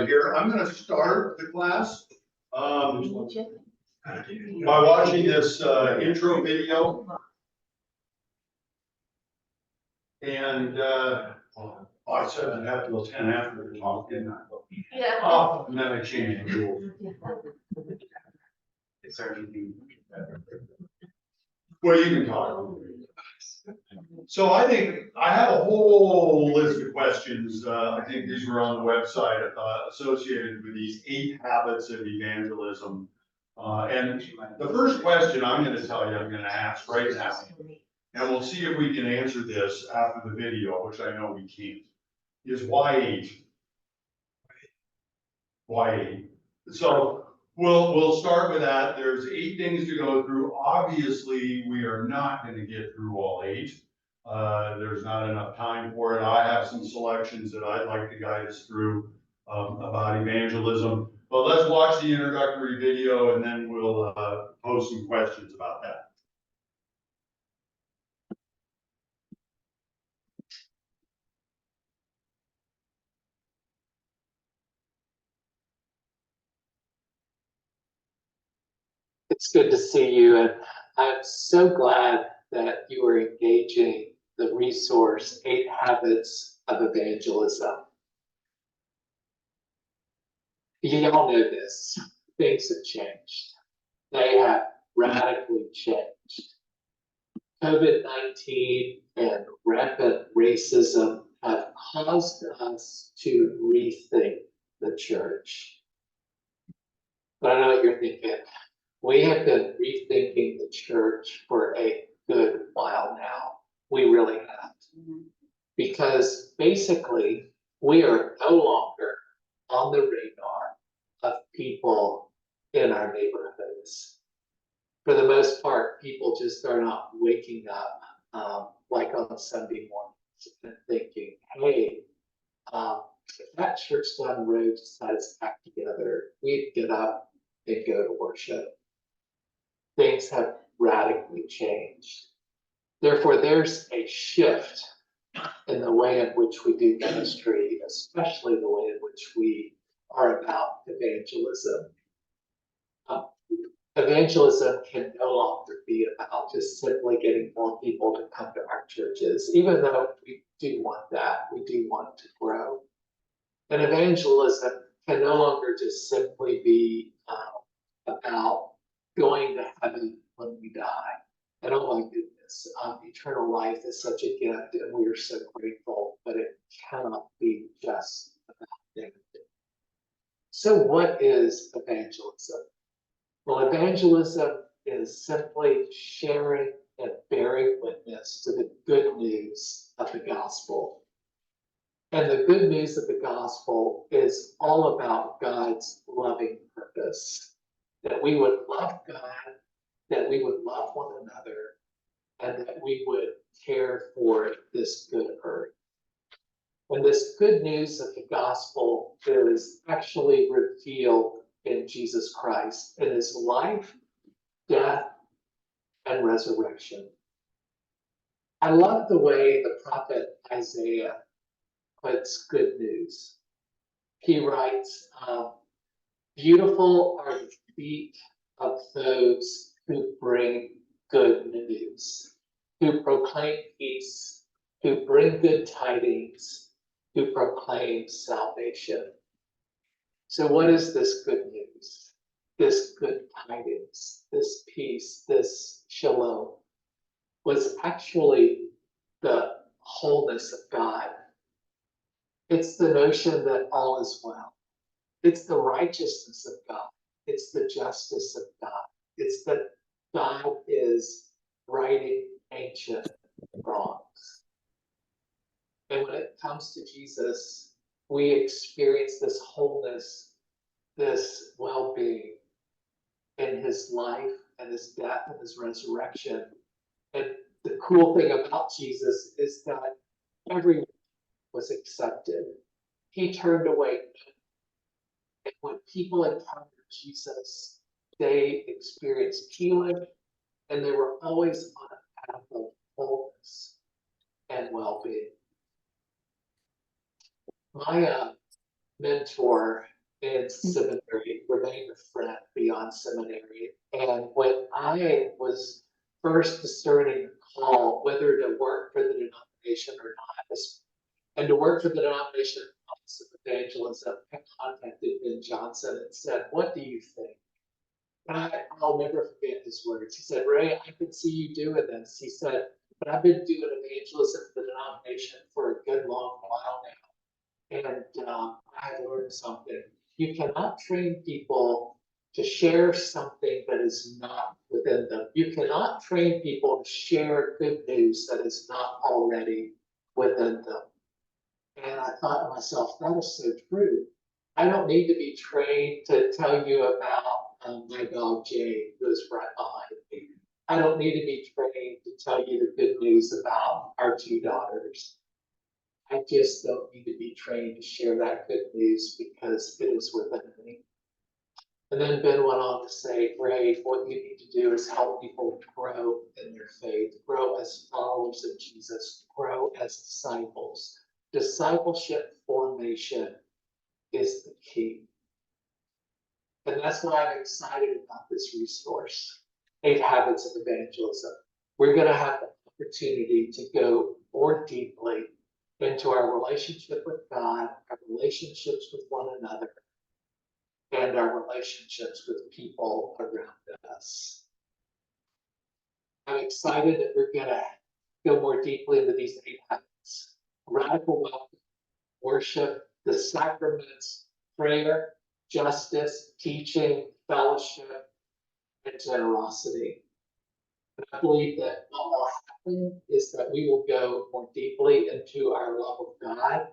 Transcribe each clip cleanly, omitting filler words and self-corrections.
here. I'm going to start the class by watching this intro video. And I said I'd have to attend after the talk, didn't I? Yeah. Oh, and then I changed the rules. Well, you can talk. So I think I have a whole list of questions. I think these were on the website associated with these 8 habits of evangelism. And the first question I'm going to tell you, I'm going to ask right now, and we'll see if we can answer this after the video, which I know we can't, is why 8? Why 8? So we'll start with that. There's 8 things to go through. Obviously, we are not going to get through all 8. There's not enough time for it. I have some selections that I'd like to guide us through about evangelism. But let's watch the introductory video and then we'll pose some questions about that. It's good to see you, and I'm so glad that you are engaging the resource 8 Habits of Evangelism. You all know this. Things have changed. They have radically changed. COVID-19 and rampant racism have caused us to rethink the church. But I know what you're thinking. We have been rethinking the church for a good while now. We really have. Because basically, we are no longer on the radar of people in our neighborhoods. For the most part, people just are not waking up like on Sunday mornings and thinking, hey, if that church down the road decided to act together, we'd get up and go to worship. Things have radically changed. Therefore, there's a shift in the way in which we do ministry, especially the way in which we are about evangelism. Evangelism can no longer be about just simply getting more people to come to our churches, even though we do want that, we do want to grow. And evangelism can no longer just simply be about going to heaven when we die. And oh my goodness, eternal life is such a gift and we are so grateful, but it cannot be just about that. So what is evangelism? Well, evangelism is simply sharing and bearing witness to the good news of the gospel. And the good news of the gospel is all about God's loving purpose. That we would love God, that we would love one another, and that we would care for this good earth. And this good news of the gospel is actually revealed in Jesus Christ, in his life, death, and resurrection. I love the way the prophet Isaiah puts good news. He writes, beautiful are the feet of those who bring good news, who proclaim peace, who bring good tidings, who proclaim salvation. So what is this good news? This good tidings, this peace, this shalom was actually the wholeness of God. It's the notion that all is well. It's the righteousness of God. It's the justice of God. It's that God is righting ancient wrongs. And when it comes to Jesus, we experience this wholeness, this well-being in his life and his death and his resurrection. And the cool thing about Jesus is that everyone was accepted. He turned away. And when people encountered Jesus, they experienced healing, and they were always on a path of wholeness and well-being. My mentor in seminary, remained a friend beyond seminary. And when I was first discerning the call whether to work for the denomination or not, and to work for the denomination Office of Evangelism, I contacted Ben Johnson and said, "What do you think?" And I'll never forget his words. He said, "Ray, I could see you doing this." He said, "But I've been doing evangelism for the denomination for a good long while now. And I've learned something. You cannot train people to share something that is not within them. You cannot train people to share good news that is not already within them." And I thought to myself, that is so true. I don't need to be trained to tell you about my dog Jay, who is right behind me. I don't need to be trained to tell you the good news about our two daughters. I just don't need to be trained to share that good news because it is within me. And then Ben went on to say, "Ray, what you need to do is help people grow in their faith, grow as followers of Jesus, grow as disciples. Discipleship formation is the key." And that's why I'm excited about this resource, 8 Habits of Evangelism. We're going to have the opportunity to go more deeply into our relationship with God, our relationships with one another, and our relationships with people around us. I'm excited that we're going to go more deeply into these 8 habits: radical welcome, worship, the sacraments, prayer, justice, teaching, fellowship, and generosity. And I believe that what will happen is that we will go more deeply into our love of God.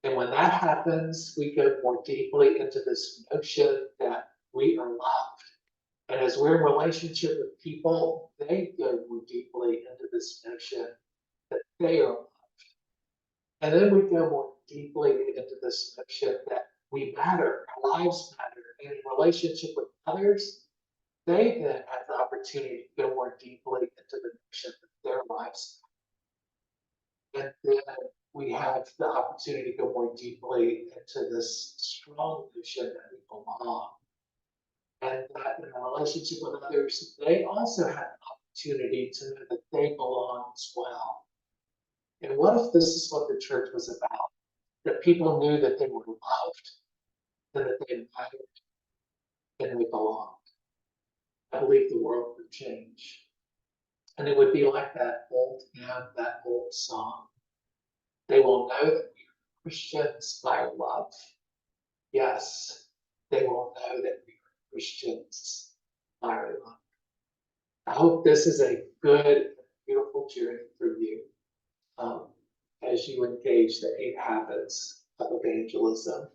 And when that happens, we go more deeply into this notion that we are loved. And as we're in relationship with people, they go more deeply into this notion that they are loved. And then we go more deeply into this notion that we matter, our lives matter, and in relationship with others, they then have the opportunity to go more deeply into the notion that their lives matter. And then we have the opportunity to go more deeply into this strong notion that we belong. And that in a relationship with others, they also have an opportunity to know that they belong as well. And what if this is what the church was about? That people knew that they were loved, and that they mattered, and they belonged. I believe the world would change. And it would be like that old hymn, that old song. They will know that we are Christians by love. Yes, they will know that we are Christians by love. I hope this is a good, beautiful journey for you as you engage the 8 habits of evangelism.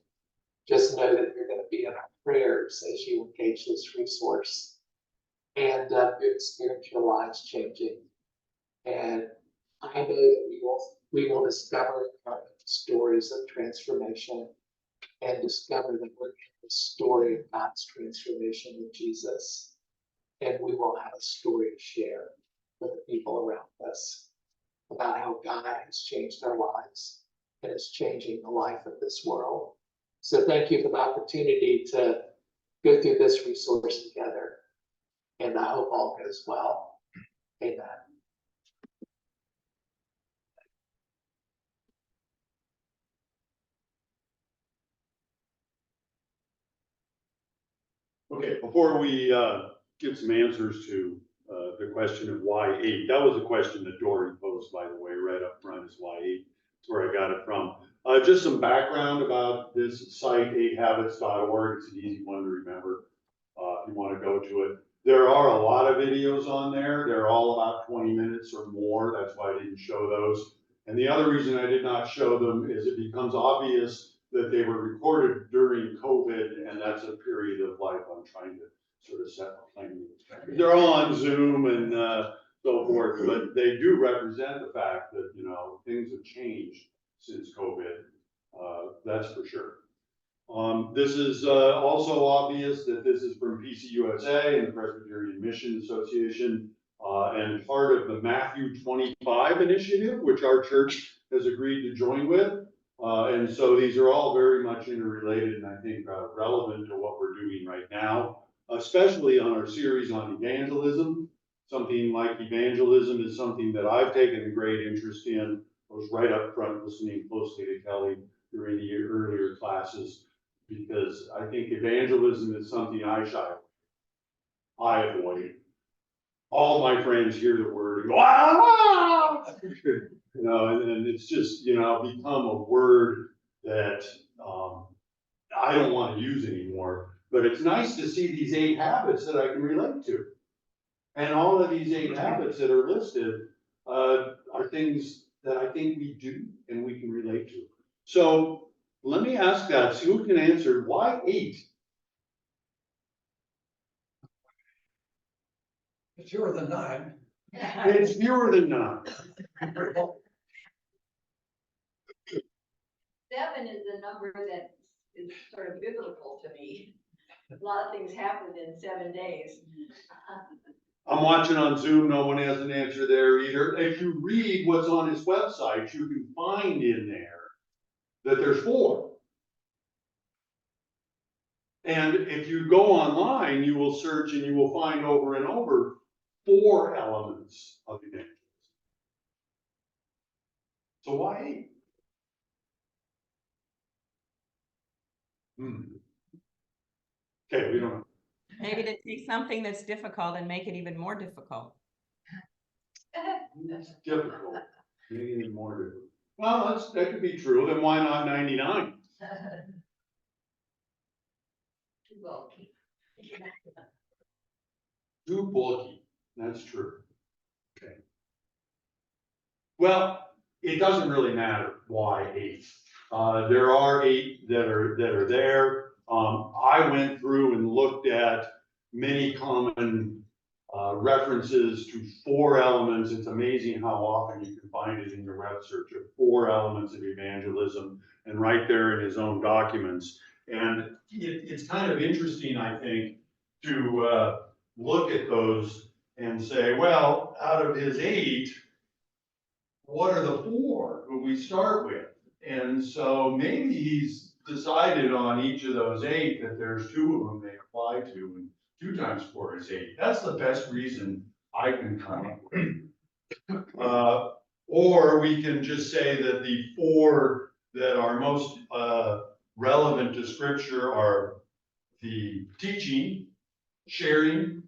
Just know that you're going to be in our prayers as you engage this resource, and you experience your lives changing. And I know that we will discover stories of transformation, and discover that we're in the story of God's transformation with Jesus. And we will have a story to share with the people around us about how God has changed our lives and is changing the life of this world. So thank you for the opportunity to go through this resource together. And I hope all goes well. Amen. Okay, before we get some answers to the question of why 8, that was a question that Dory posed, by the way, right up front, is why 8. That's where I got it from. Just some background about this site, 8habits.org. It's an easy one to remember if you want to go to it. There are a lot of videos on there. They're all about 20 minutes or more. That's why I didn't show those. And the other reason I did not show them is it becomes obvious that they were recorded during COVID, and that's a period of life I'm trying to sort of set my plan. They're all on Zoom and so forth, but they do represent the fact that, you know, things have changed since COVID. That's for sure. This is also obvious that this is from PCUSA and the Presbyterian Mission Association, and part of the Matthew 25 initiative, which our church has agreed to join with. And so these are all very much interrelated and I think relevant to what we're doing right now, especially on our series on evangelism. Something like evangelism is something that I've taken a great interest in. I was right up front listening closely to Kelly during the earlier classes, because I think evangelism is something I avoid. All my friends hear the word and go, ah! You know, and it's just, you know, become a word that I don't want to use anymore. But it's nice to see these 8 habits that I can relate to. And all of these 8 habits that are listed are things that I think we do and we can relate to. So let me ask that, see who can answer, why 8? It's fewer than 9. It's fewer than 9. 7 is a number that is sort of biblical to me. A lot of things happen in 7 days. I'm watching on Zoom, no one has an answer there either. If you read what's on his website, you can find in there that there's 4. And if you go online, you will search and you will find over and over 4 elements of evangelism. So why 8? Okay, we don't know. Maybe to take something that's difficult and make it even more difficult. It's difficult, making it more difficult. Well, that could be true, then why not 99? Too bulky. Too bulky, that's true. Okay. Well, it doesn't really matter why 8. There are 8 that are there. I went through and looked at many common references to 4 elements. It's amazing how often you can find it in your web search of 4 elements of evangelism, and right there in his own documents. And it's kind of interesting, I think, to look at those and say, well, out of his 8, what are the 4 that we start with? And so maybe he's decided on each of those 8 that there's 2 of them they apply to, and 2 times 4 is 8. That's the best reason I can come up with. Or we can just say that the 4 that are most relevant to Scripture are the teaching, sharing,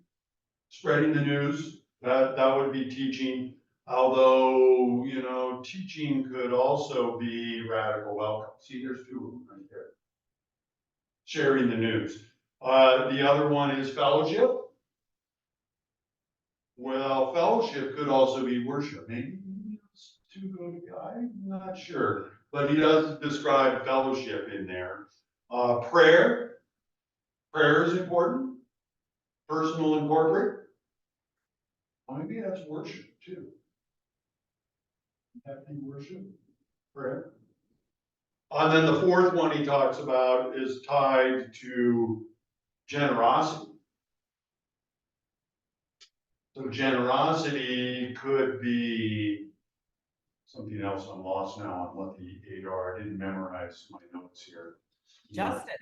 spreading the news. That would be teaching. Although, you know, teaching could also be radical welcome. See, there's 2 of them right there. Sharing the news. The other one is fellowship. Well, fellowship could also be worship. Maybe it's too good a guy. I'm not sure. But he does describe fellowship in there. Prayer. Prayer is important. Personal and corporate. Well, maybe that's worship too. Happy worship, prayer. And then the 4th one he talks about is tied to generosity. So generosity could be something else. I'm lost now on what the 8 are. I didn't memorize my notes here. Justice.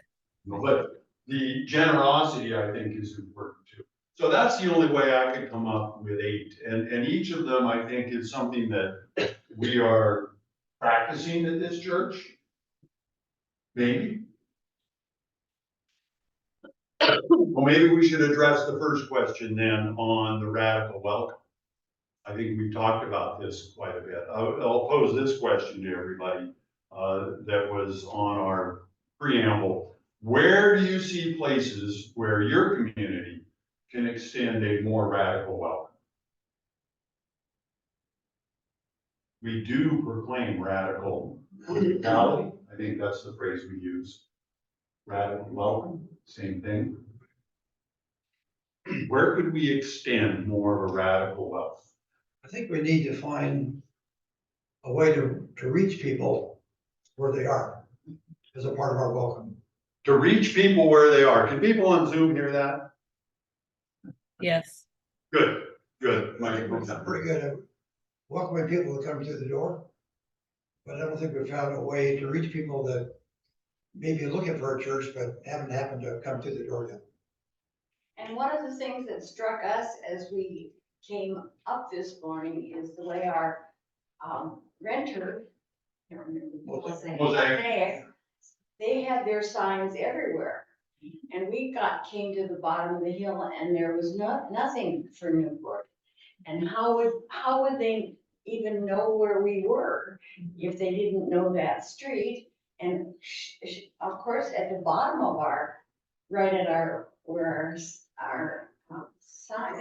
But the generosity, I think, is important too. So that's the only way I could come up with 8. And each of them, I think, is something that we are practicing at this church. Maybe. Well, maybe we should address the first question then on the radical welcome. I think we've talked about this quite a bit. I'll pose this question to everybody that was on our preamble. Where do you see places where your community can extend a more radical welcome? We do proclaim radical hospitality. I think that's the phrase we use. Radical welcome, same thing. Where could we extend more of a radical welcome? I think we need to find a way to reach people where they are as a part of our welcome. To reach people where they are. Can people on Zoom hear that? Yes. Good, good. I think we're pretty good at welcoming people to come through the door. but I don't think we've found a way to reach people that may be looking for a church, but haven't happened to come through the door yet. And one of the things that struck us as we came up this morning is the way our renter, I can't remember what was it, Mosaic. they had their signs everywhere. And we came to the bottom of the hill and there was nothing for Newport. And how would they even know where we were if they didn't know that street? And of course, at the bottom of right at where our sign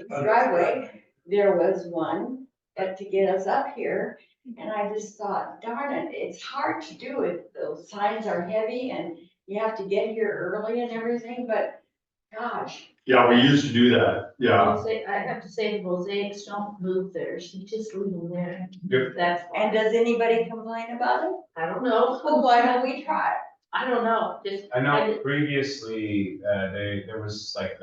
driveway, there was one, but to get us up here, and I just thought, darn it, it's hard to do it. Those signs are heavy and you have to get here early and everything, but gosh. Yeah, we used to do that, yeah. I have to say, the mosaics don't move theirs, you just leave them there. Yep. That's, And does anybody complain about it? I don't know. Well, why don't we try it? I don't know, just. I know previously, there was like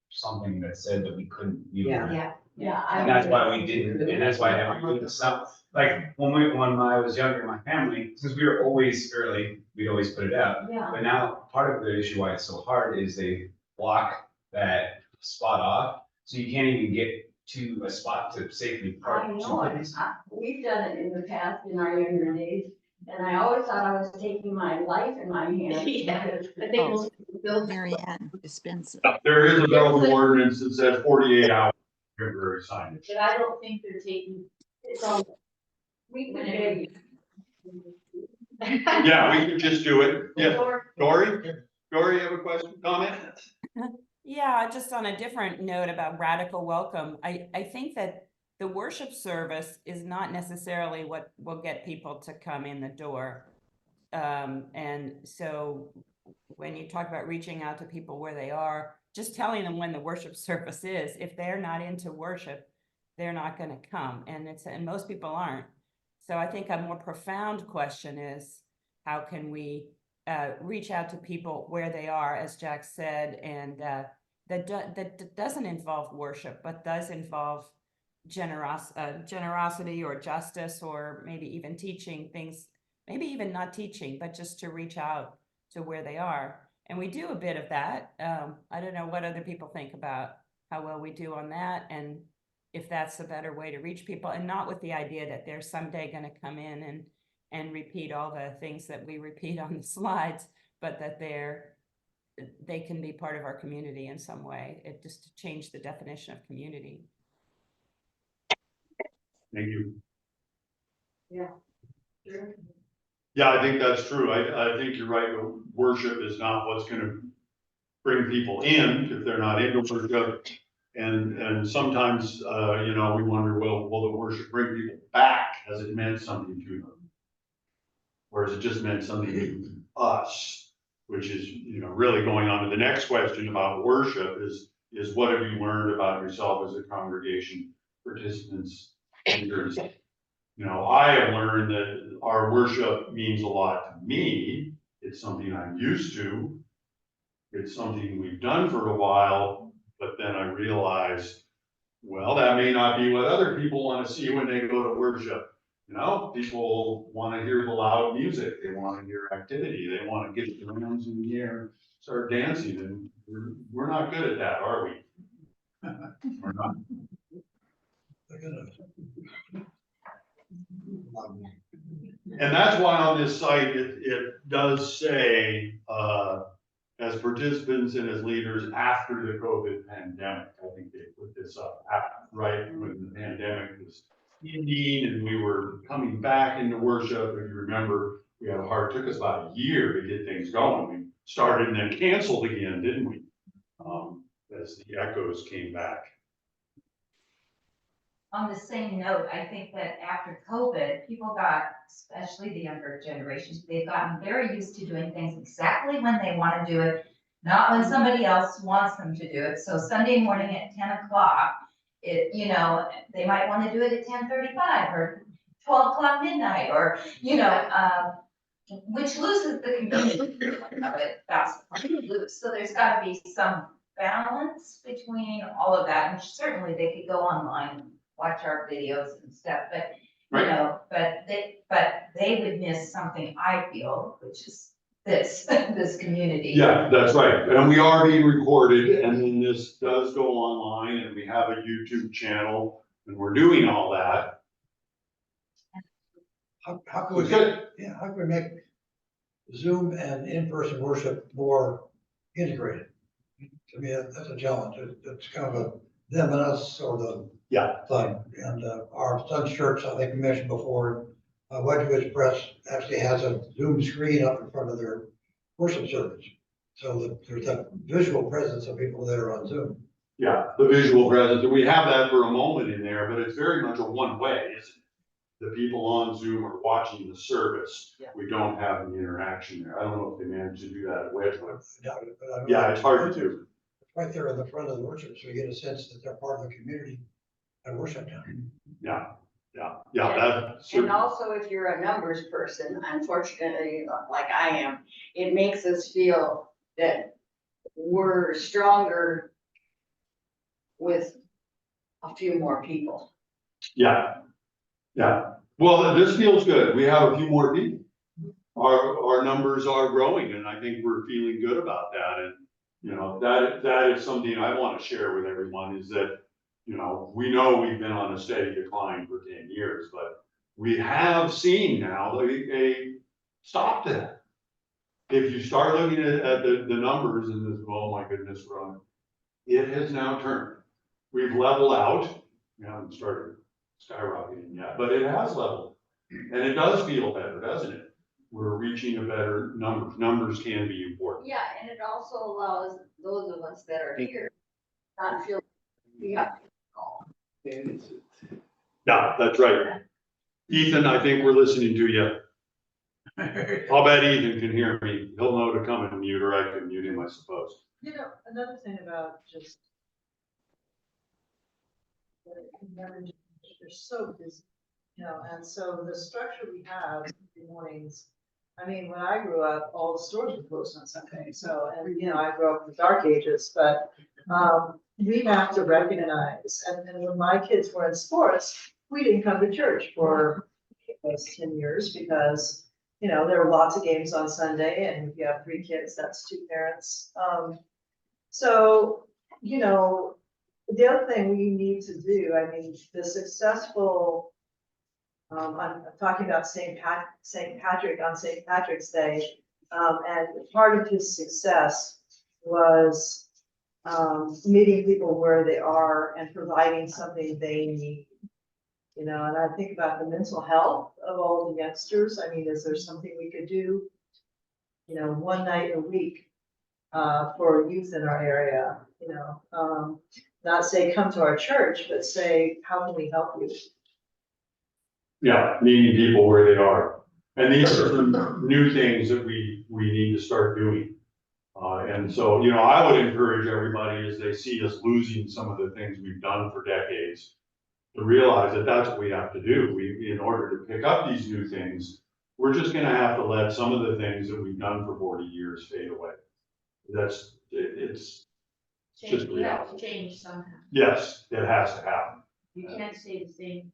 something that said that we couldn't use it. Yeah. And that's why we didn't, and that's why I never moved the stuff. Like, when I was younger, my family, since we were always early, we'd always put it out. Yeah. But now, part of the issue why it's so hard is they block that spot off, so you can't even get to a spot to safely park. I know it. We've done it in the past in our younger days, and I always thought I was taking my life in my hands. Yeah, I think most people. Mary Ann dispenser. There is a Belleville ordinance that says 48 hours temporary signage. But I don't think they're taking. So we could maybe. Yeah, we could just do it. Yeah, Dory, you have a question, comment? Yeah, just on a different note about radical welcome, I think that the worship service is not necessarily what will get people to come in the door. And so when you talk about reaching out to people where they are, just telling them when the worship service is, if they're not into worship, they're not going to come. And most people aren't. So I think a more profound question is, how can we reach out to people where they are, as Jack said, and that doesn't involve worship, but does involve generosity or justice, or maybe even teaching things, maybe even not teaching, but just to reach out to where they are. And we do a bit of that. I don't know what other people think about how well we do on that, and if that's a better way to reach people, and not with the idea that they're someday going to come in and repeat all the things that we repeat on the slides, but that they can be part of our community in some way. It just to change the definition of community. Thank you. Yeah. Sure. Yeah, I think that's true. I think you're right. Worship is not what's gonna bring people in if they're not into worship. And sometimes, we wonder, well, will the worship bring people back? Has it meant something to them? Or has it just meant something to us? Which is, really going on to the next question about worship is what have you learned about yourself as a congregation, participants, leaders? I have learned that our worship means a lot to me. It's something I'm used to. It's something we've done for a while, but then I realized, well, that may not be what other people want to see when they go to worship. People want to hear the loud music. They want to hear activity. They want to get their hands in the air, start dancing, and we're not good at that, are we? We're not. And that's why on this site, it does say, as participants and as leaders after the COVID pandemic. I think they put this up, right when the pandemic was ending and we were coming back into worship. If you remember, took us about a year to get things going. We started and then canceled again, didn't we? As the echoes came back. On the same note, I think that after COVID, people got, especially the younger generations, they've gotten very used to doing things exactly when they want to do it, not when somebody else wants them to do it. So Sunday morning at 10 o'clock, they might want to do it at 10:35 or 12 o'clock midnight, or, which loses the community of it fast. So there's got to be some balance between all of that. And certainly they could go online, watch our videos and stuff, but Right. but they would miss something I feel, which is this community. Yeah, that's right. And we are being recorded, and then this does go online, and we have a YouTube channel, and we're doing all that. How can we It's make, good. yeah, how can we make Zoom and in-person worship more integrated? To me, that's a challenge. It's kind of a them and us sort of Yeah. thing. And our son's church, I think we mentioned before, Wedgewood Press actually has a Zoom screen up in front of their worship service. So that there's a visual presence of people that are on Zoom. Yeah, the visual presence, and we have that for a moment in there, but it's very much a one-way, isn't it? The people on Zoom are watching the service. Yeah. We don't have the interaction there. I don't know if they managed to do that at Wedgewood. I doubt it, but I know Yeah, it's hard to do. it's right there in the front of the worship, so you get a sense that they're part of the community at worship time. Yeah, that. And also, if you're a numbers person, unfortunately, like I am, it makes us feel that we're stronger with a few more people. Yeah. Well, this feels good. We have a few more people. Our numbers are growing, and I think we're feeling good about that. And, that is something I want to share with everyone is that, we know we've been on a steady decline for 10 years, but we have seen now a stop to that. If you start looking at the numbers and this, oh my goodness, it has now turned. We've leveled out. We haven't started skyrocketing yet, but it has leveled. And it does feel better, doesn't it? We're reaching a better number. Numbers can be important. Yeah, and it also allows those of us that are here not feel we have to call. Yeah, that's right. Ethan, I think we're listening to you. I'll bet Ethan can hear me. He'll know to come and mute, or I can mute him, I suppose. Another thing about just. They're so busy, and so the structure we have in the mornings. I mean, when I grew up, all the stores were closed on Sunday, so, and, I grew up in the dark ages, but, we have to recognize, and when my kids were in sports, we didn't come to church for those 10 years because, there were lots of games on Sunday, and if you have 3 kids, that's 2 parents. So, the other thing we need to do, I mean, the successful, I'm talking about St. Patrick on St. Patrick's Day, and part of his success was meeting people where they are and providing something they need. And I think about the mental health of all the youngsters. I mean, is there something we could do, one night a week for youth in our area, not say come to our church, but say, how can we help you? Yeah, meeting people where they are. And these are some new things that we need to start doing. And so, I would encourage everybody as they see us losing some of the things we've done for decades to realize that that's what we have to do. In order to pick up these new things, we're just gonna have to let some of the things that we've done for 40 years fade away. It's just You have to reality. change somehow. Yes, it has to happen. You can't stay the same.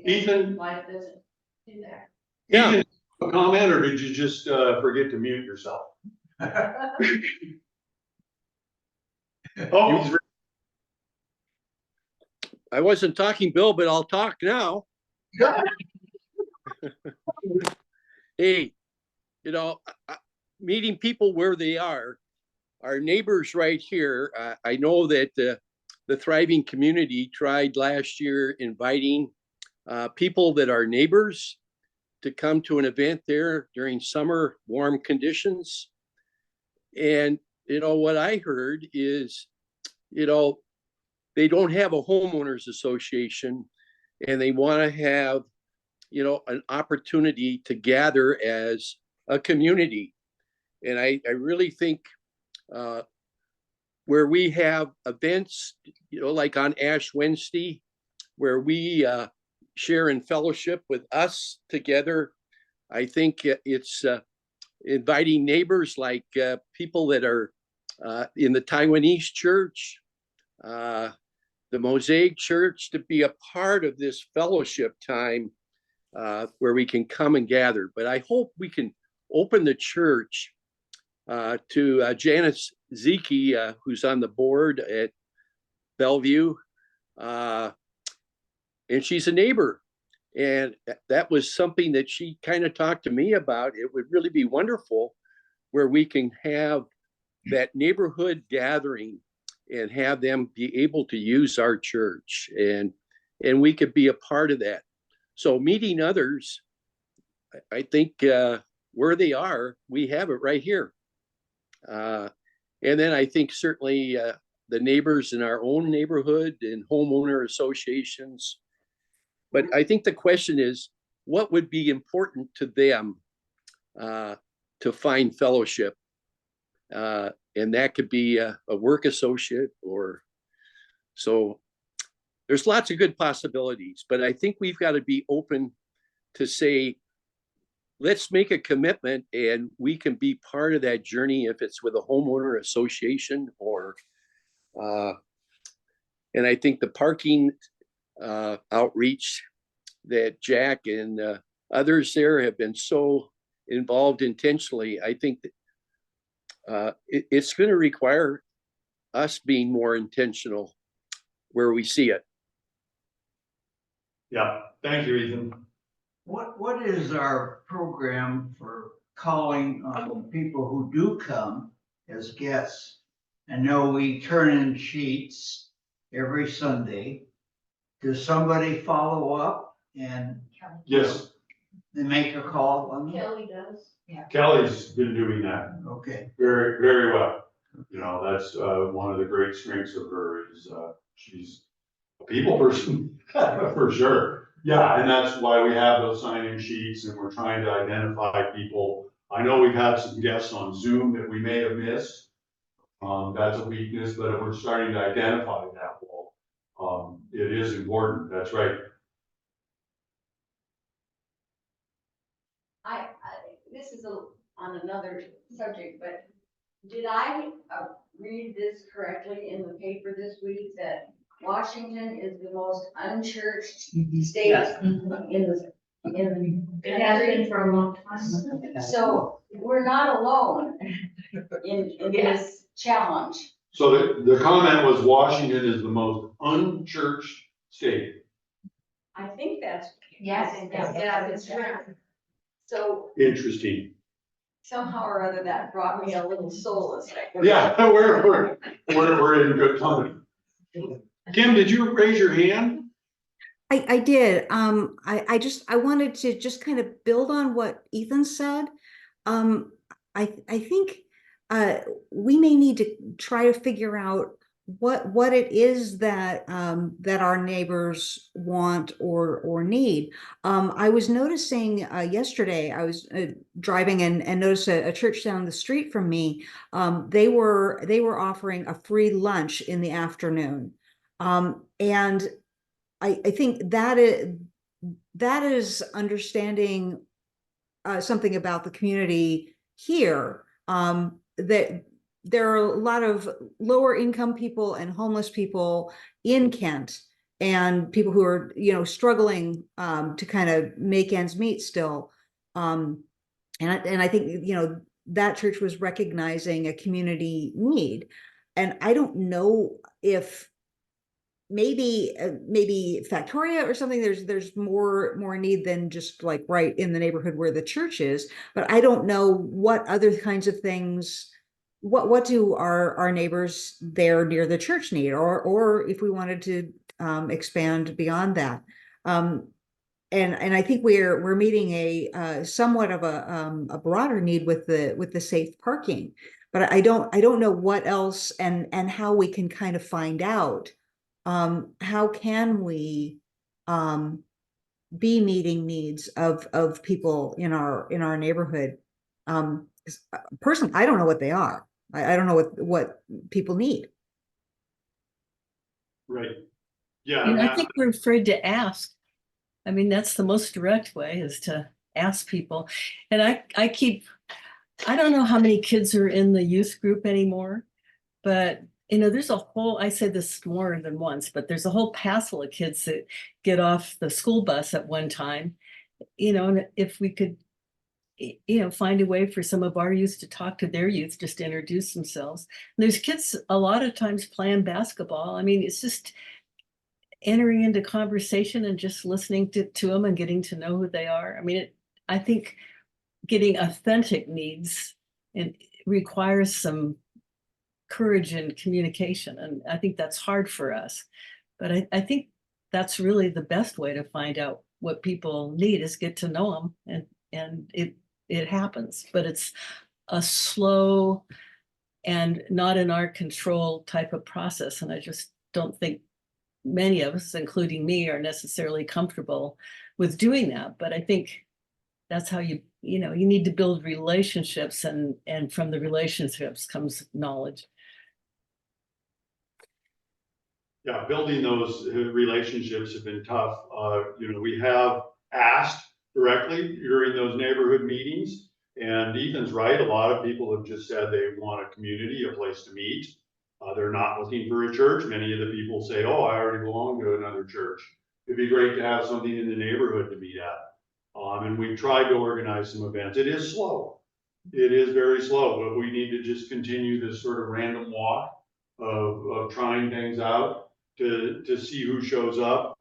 Ethan? Life doesn't do that. Yeah. Ethan, a comment, or did you just forget to mute yourself? Oh, I wasn't talking, Bill, but I'll talk now. Hey, meeting people where they are, our neighbors right here. I know that the Thriving Community tried last year inviting people that are neighbors to come to an event there during summer warm conditions. And, what I heard is, they don't have a homeowners association and they want to have, an opportunity to gather as a community. And I really think where we have events, like on Ash Wednesday, where we share in fellowship with us together, I think it's inviting neighbors like people that are in the Taiwanese church, the Mosaic Church to be a part of this fellowship time where we can come and gather. But I hope we can open the church to Janice Zeke, who's on the board at Bellevue. And she's a neighbor. And that was something that she kind of talked to me about. It would really be wonderful where we can have that neighborhood gathering and have them be able to use our church, and we could be a part of that. So meeting others, I think where they are, we have it right here. And then I think certainly the neighbors in our own neighborhood and homeowner associations. But I think the question is, what would be important to them to find fellowship? And that could be a work associate, or so there's lots of good possibilities, but I think we've got to be open to say, let's make a commitment and we can be part of that journey if it's with a homeowner association or, and I think the parking outreach that Jack and others there have been so involved intentionally, I think that it's going to require us being more intentional where we see it. Yeah, thank you, Ethan. What is our program for calling on people who do come as guests? I know we turn in sheets every Sunday. Does somebody follow up and Yes, they make a call on them? Kelly does. Kelly's been doing that Okay. very, very well. You know, that's one of the great strengths of her is she's a people person for sure. Yeah, and that's why we have those sign-in sheets and we're trying to identify people. I know we've had some guests on Zoom that we may have missed. That's a weakness, but we're starting to identify that wall. It is important, that's right. This is on another subject, but did I read this correctly in the paper this week that Washington is the most unchurched state in the It has been country? for a long time. So we're not alone in this challenge. So the comment was Washington is the most unchurched state. I think that's. Yes, Yeah, it's true. So Interesting. somehow or other that brought me a little solace. Yeah, we're in good company. Kim, did you raise your hand? I did. I wanted to just kind of build on what Ethan said. I think we may need to try to figure out what it is that that our neighbors want or need. I was noticing yesterday, I was driving and noticed a church down the street from me. They were offering a free lunch in the afternoon. And I think that is understanding something about the community here, that there are a lot of lower income people and homeless people in Kent, and people who are, struggling to kind of make ends meet still. And I think, that church was recognizing a community need. And I don't know if maybe Factoria or something, there's more need than just like right in the neighborhood where the church is. But I don't know what other kinds of things, what do our neighbors there near the church need, or if we wanted to expand beyond that. And I think we're meeting a somewhat of a broader need with the safe parking, but I don't know what else and how we can kind of find out. How can we be meeting needs of people in our neighborhood? Personally, I don't know what they are. I don't know what people need. Right. Yeah. And I think we're afraid to ask. I mean, that's the most direct way, is to ask people. And I don't know how many kids are in the youth group anymore, but there's a whole, I said this more than once, but there's a whole passel of kids that get off the school bus at one time. And if we could, find a way for some of our youth to talk to their youth, just to introduce themselves. And there's kids a lot of times playing basketball. I mean, it's just entering into conversation and just listening to them and getting to know who they are. I mean, I think getting authentic needs and requires some courage and communication. And I think that's hard for us. But I think that's really the best way to find out what people need, is get to know them, and it happens, but it's a slow and not in our control type of process. And I just don't think many of us, including me, are necessarily comfortable with doing that. But I think that's how you need to build relationships, and from the relationships comes knowledge. Yeah, building those relationships have been tough. We have asked directly during those neighborhood meetings, and Ethan's right. A lot of people have just said they want a community, a place to meet. They're not looking for a church. Many of the people say, oh, I already belong to another church. It'd be great to have something in the neighborhood to meet at. And we've tried to organize some events. It is slow. It is very slow, but we need to just continue this sort of random walk of trying things out to see who shows up.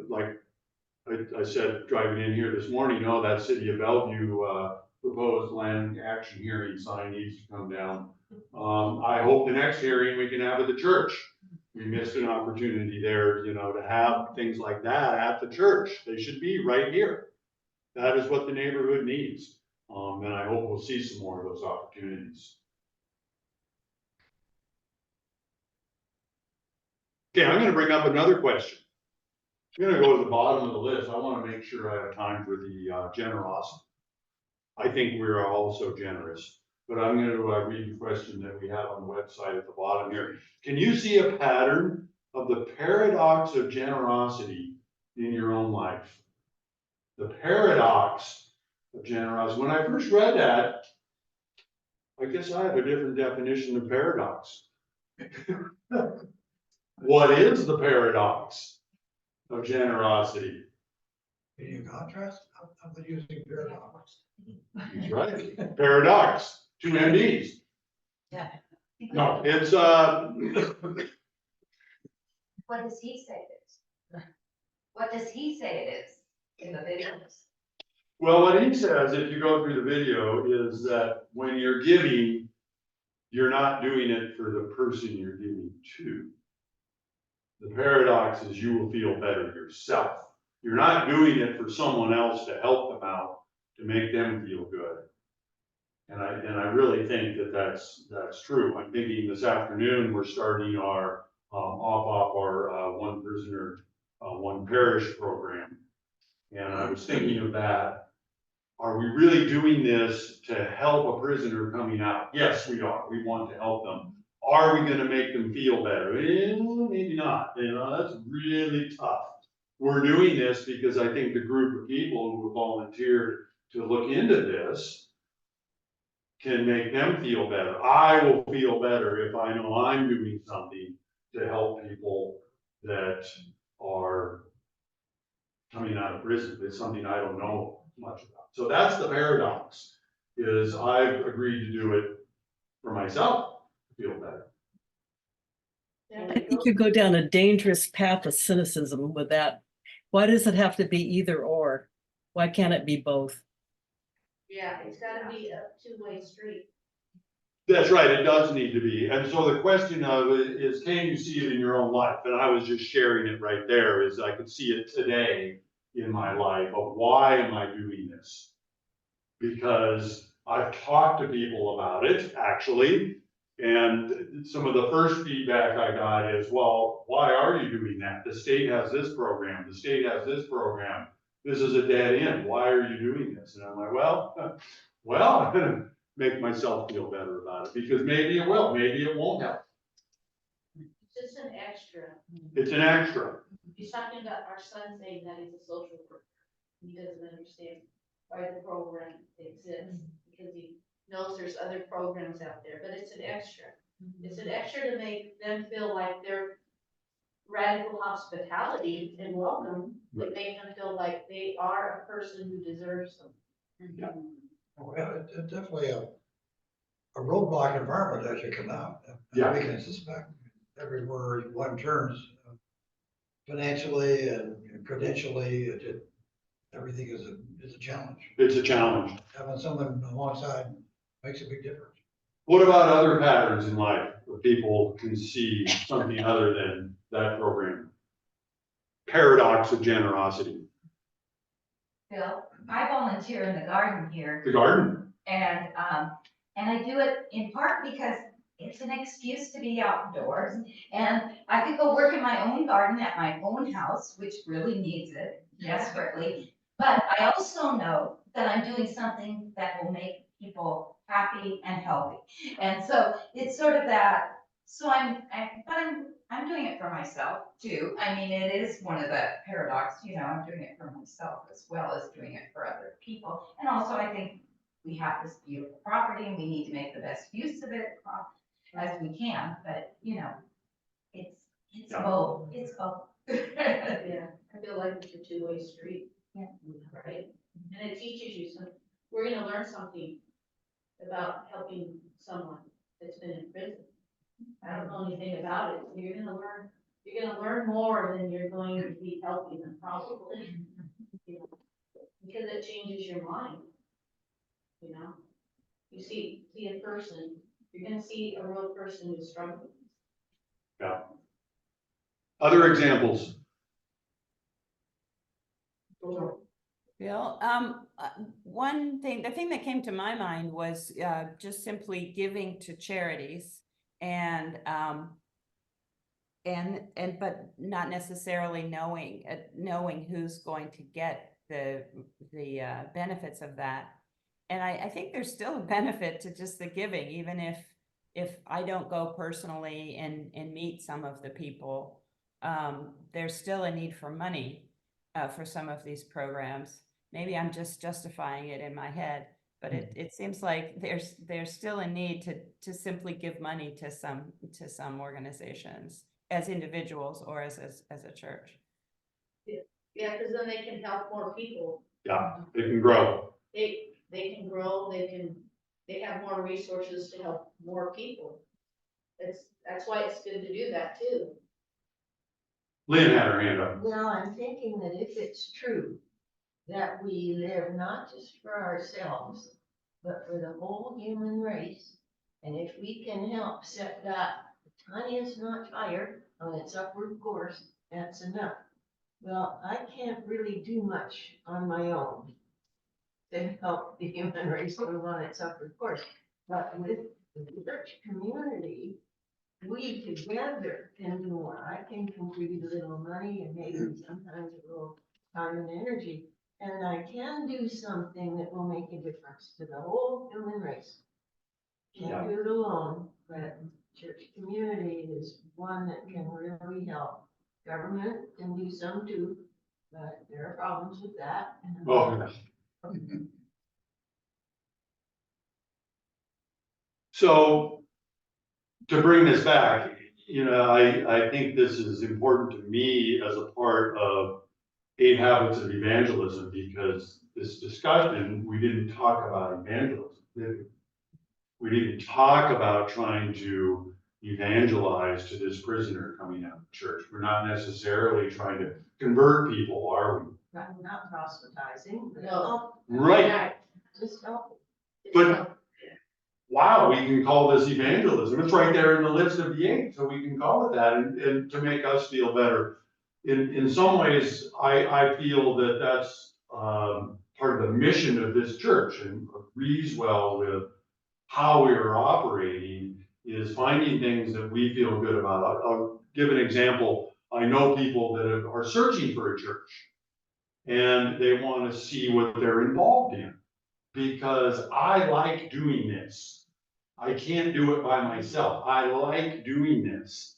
Like I said, driving in here this morning, that City of Bellevue proposed land action hearing sign needs to come down. I hope the next hearing we can have at the church. We missed an opportunity there, to have things like that at the church. They should be right here. That is what the neighborhood needs. And I hope we'll see some more of those opportunities. Okay, I'm gonna bring up another question. I'm gonna go to the bottom of the list. I wanna make sure I have time for the generosity. I think we're also generous, but I'm gonna read the question that we have on the website at the bottom here. Can you see a pattern of the paradox of generosity in your own life? The paradox of generosity. When I first read that, I guess I have a different definition of paradox. What is the paradox of generosity? Can you contrast? I'm using paradox. That's right. Paradox. 2 MDs. Yeah. No, it's What does he say it is? What does he say it is in the videos? well, what he says, if you go through the video, is that when you're giving, you're not doing it for the person you're giving to. The paradox is you will feel better yourself. You're not doing it for someone else to help them out, to make them feel good. And I really think that that's true. I'm thinking this afternoon, we're starting our off our one prisoner, one parish program. And I was thinking of that. Are we really doing this to help a prisoner coming out? Yes, we are. We want to help them. Are we gonna make them feel better? Maybe not. That's really tough. We're doing this because I think the group of people who have volunteered to look into this can make them feel better. I will feel better if I know I'm doing something to help people that are coming out of prison. It's something I don't know much about. So that's the paradox, is I've agreed to do it for myself to feel better. I think you go down a dangerous path of cynicism with that. Why does it have to be either or? Why can't it be both? Yeah, it's gotta be a two-way street. That's right, it does need to be. And so the question of it is, can you see it in your own life? And I was just sharing it right there, is I could see it today in my life of why am I doing this? Because I've talked to people about it, actually. And some of the first feedback I got is, well, why are you doing that? The state has this program, the state has this program. This is a dead end. Why are you doing this? And I'm like, well, I'm gonna make myself feel better about it, because maybe it will, maybe it won't help. It's just an extra. It's an extra. He's talking about our son saying that he's a social worker. He doesn't understand why the program exists, because he knows there's other programs out there, but it's an extra. It's an extra to make them feel like they're radical hospitality and welcome, that make them feel like they are a person who deserves them. Well, it's definitely a roadblock environment as you come out. Yeah. We can suspect everywhere one turns, financially and credentially, everything is a challenge. It's a challenge. Having someone alongside makes a big difference. What about other patterns in life where people can see something other than that program? Paradox of generosity. Bill, I volunteer in the garden here. The garden. And I do it in part because it's an excuse to be outdoors. And I could go work in my own garden at my own house, which really needs it desperately. But I also know that I'm doing something that will make people happy and healthy. And so it's sort of that, so I'm doing it for myself too. I mean, it is one of the paradox, you know, I'm doing it for myself as well as doing it for other people. And also I think we have this beautiful property and we need to make the best use of it as we can, but you know, it's both, it's both. Yeah, I feel like it's a two-way street. Yeah. Right? And it teaches you we're gonna learn something about helping someone that's been in prison. I don't know anything about it, you're gonna learn more than you're going to be helping them probably. You know, because it changes your mind. You know, you see a person, you're gonna see a real person who's struggling. Yeah. Other examples. Bill, one thing, the thing that came to my mind was just simply giving to charities and but not necessarily knowing who's going to get the benefits of that. And I think there's still a benefit to just the giving, even if I don't go personally and meet some of the people, there's still a need for money for some of these programs. Maybe I'm just justifying it in my head, but it seems like there's still a need to simply give money to some organizations as individuals or as a church. Yeah, because then they can help more people. Yeah, they can grow. They can grow, they have more resources to help more people. That's why it's good to do that too. Lynn had her hand up. Well, I'm thinking that if it's true that we live not just for ourselves, but for the whole human race, and if we can help set that tiniest notch higher on its upward course, that's enough. Well, I can't really do much on my own to help the human race move on its upward course. But with the church community, we together can do more. I can contribute a little money and maybe sometimes a little time and energy. And I can do something that will make a difference to the whole human race. Can't do it alone, but church community is one that can really help. Government can do some too, but there are problems with that. Oh, so to bring this back, you know, I think this is important to me as a part of 8 Habits of Evangelism, because this discussion, we didn't talk about evangelism, did we? We didn't talk about trying to evangelize to this prisoner coming out of church. We're not necessarily trying to convert people, are we? Not proselytizing, but No. help. Right. Just help. But wow, we can call this evangelism. It's right there in the list of the 8, so we can call it that, and to make us feel better. In some ways, I feel that that's part of the mission of this church, and agrees well with how we are operating, is finding things that we feel good about. I'll give an example. I know people that are searching for a church, and they want to see what they're involved in, because I like doing this. I can't do it by myself. I like doing this.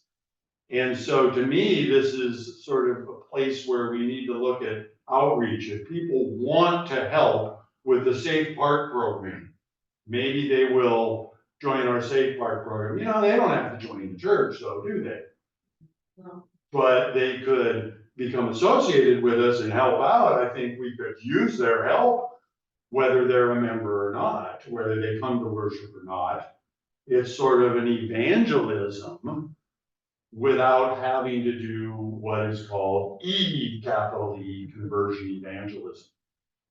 And so to me, this is sort of a place where we need to look at outreach. If people want to help with the Safe Park program, maybe they will join our Safe Park program. You know, they don't have to join the church, though, do they? No. But they could become associated with us and help out. I think we could use their help, whether they're a member or not, whether they come to worship or not. It's sort of an evangelism without having to do what is called capital E conversion evangelism.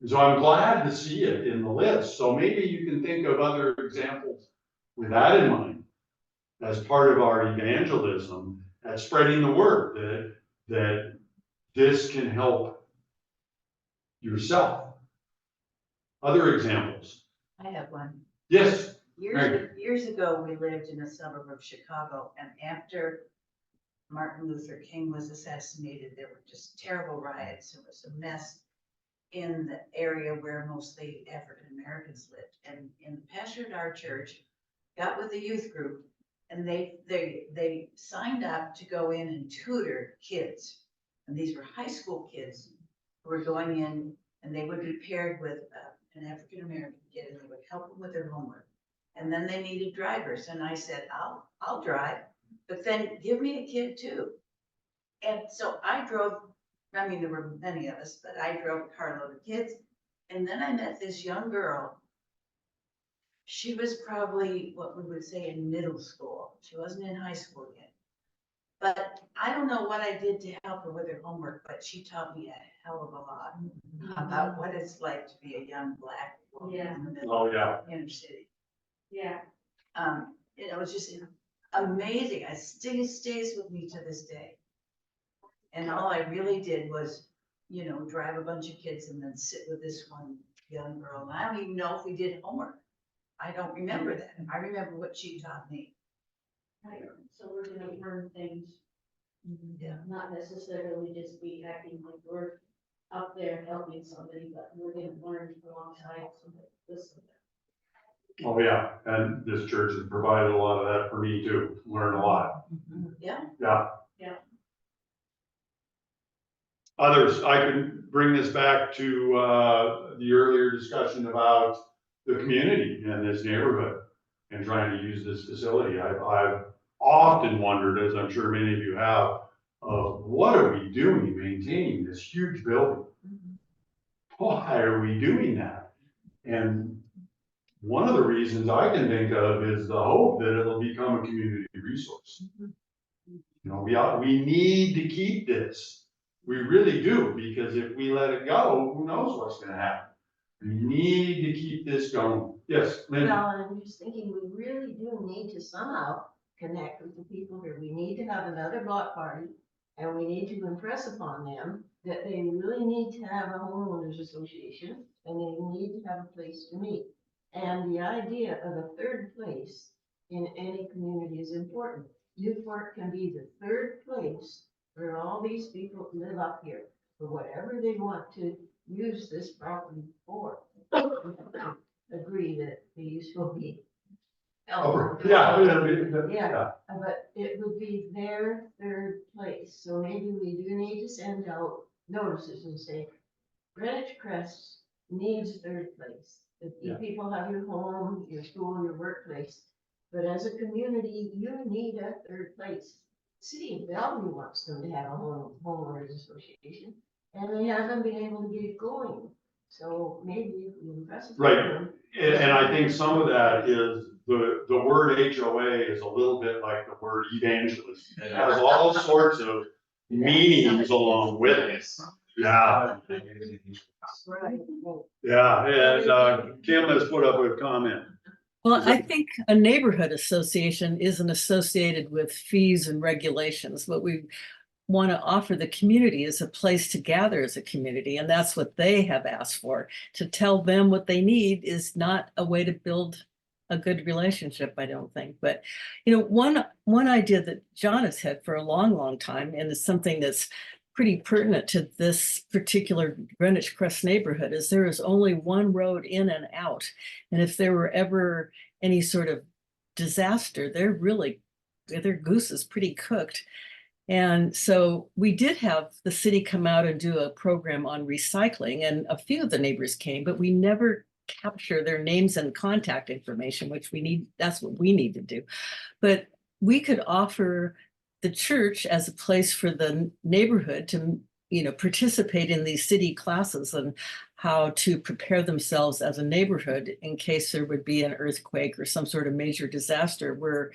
So I'm glad to see it in the list. So maybe you can think of other examples with that in mind as part of our evangelism at spreading the word that this can help yourself. Other examples? I have one. Yes. Years ago, we lived in a suburb of Chicago, and after Martin Luther King was assassinated, there were just terrible riots. It was a mess in the area where mostly African Americans lived. And the pastor at our church got with the youth group, and they signed up to go in and tutor kids. And these were high school kids who were going in, and they would be paired with an African American kid, and they would help them with their homework. And then they needed drivers, and I said, I'll drive, but then give me a kid too. And so I drove. I mean, there were many of us, but I drove a carload of kids. And then I met this young girl. She was probably what we would say in middle school. She wasn't in high school yet. But I don't know what I did to help her with her homework, but she taught me a hell of a lot about what it's like to be a young Black woman in the middle of the inner city. Yeah. It was just amazing. It still stays with me to this day. And all I really did was, you know, drive a bunch of kids and then sit with this one young girl. And I don't even know if we did homework. I don't remember that. I remember what she taught me. Right, so we're gonna learn things. Yeah. Not necessarily just be acting like we're up there helping somebody, but we're gonna learn alongside somebody, listen. Oh, yeah, and this church has provided a lot of that for me too, learn a lot. Yeah. Yeah. Yeah. Others, I can bring this back to the earlier discussion about the community in this neighborhood and trying to use this facility. I've often wondered, as I'm sure many of you have, what are we doing maintaining this huge building? Why are we doing that? And one of the reasons I can think of is the hope that it'll become a community resource. You know, we need to keep this. We really do, because if we let it go, who knows what's gonna happen? We need to keep this going. Yes, Lynn? Well, I'm just thinking, we really do need to somehow connect with the people here. We need to have another block party, and we need to impress upon them that they really need to have a homeowners association, and they need to have a place to meet. And the idea of a third place in any community is important. Newport can be the third place where all these people live up here for whatever they want to use this property for. Agree that the use will be. Yeah, but it would be their third place, so maybe we do need to send out notices and say, Greenwich Crest needs third place. You people have your home, your school, your workplace, but as a community, you need a third place. City of Bellevue wants them to have a homeowners association, and they haven't been able to get it going. So maybe if we impress upon them. And I think some of that is the word HOA is a little bit like the word evangelism. It has all sorts of meanings along with it. Yeah. Right. Yeah, and Kim has put up a comment. Well, I think a neighborhood association isn't associated with fees and regulations. What we want to offer the community is a place to gather as a community, and that's what they have asked for. To tell them what they need is not a way to build a good relationship, I don't think. But you know, one idea that John has had for a long time, and is something that's pretty pertinent to this particular Greenwich Crest neighborhood, is there is only one road in and out. And if there were ever any sort of disaster, their goose is pretty cooked. And so we did have the city come out and do a program on recycling, and a few of the neighbors came, but we never capture their names and contact information, which we need, that's what we need to do. But we could offer the church as a place for the neighborhood to, participate in these city classes and how to prepare themselves as a neighborhood in case there would be an earthquake or some sort of major disaster where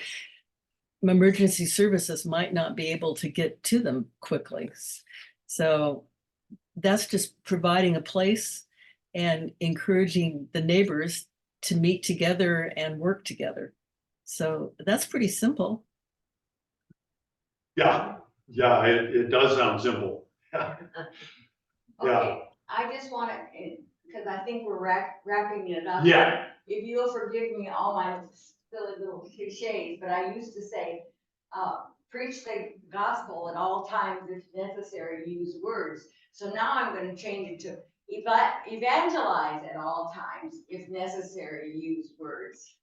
emergency services might not be able to get to them quickly. So that's just providing a place and encouraging the neighbors to meet together and work together. So that's pretty simple. Yeah, it does sound simple. Yeah. Okay, I just want to, because I think we're wrapping it up. Yeah. If you'll forgive me all my silly little cliches, but I used to say, preach the gospel at all times, if necessary, use words. So now I'm going to change it to evangelize at all times, if necessary, use words.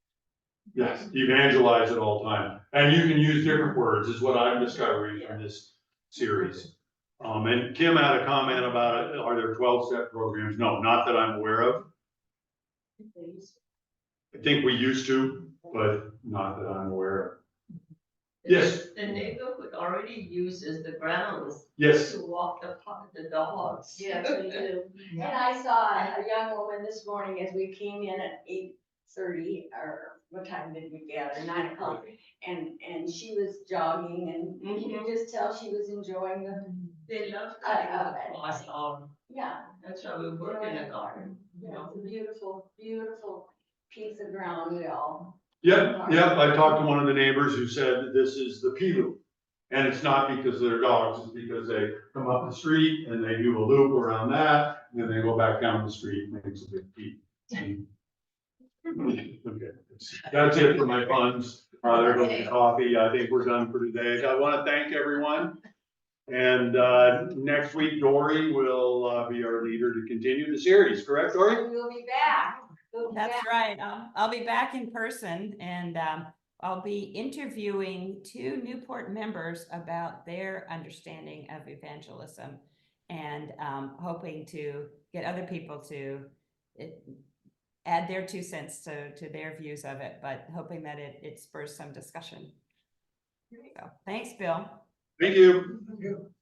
Yes, evangelize at all time. And you can use different words is what I'm discovering from this series. And Kim had a comment about it. Are there 12-step programs? No, not that I'm aware of. I think we used to, but not that I'm aware of. Yes. The neighborhood already uses the grounds. Yes. To walk the dogs. Yes, we do. And I saw a young woman this morning as we came in at 8:30, or what time did we gather? 9 o'clock. And she was jogging, and you could just tell she was enjoying the. They love cutting the grass on. Yeah. That's why we work in a garden. Yeah, it's a beautiful, beautiful piece of ground we all. Yep. I talked to one of the neighbors who said that this is the P loop. And it's not because they're dogs, it's because they come up the street and they do a loop around that, and then they go back down the street and makes a big P. Okay, that's it for my puns. There goes the coffee. I think we're done for today. I want to thank everyone. And next week, Dory will be our leader to continue the series. Correct, Dory? We'll be back. That's right. I'll be back in person, and I'll be interviewing 2 Newport members about their understanding of evangelism, and hoping to get other people to add their 2 cents to their views of it, but hoping that it spurs some discussion. So, thanks, Bill. Thank you.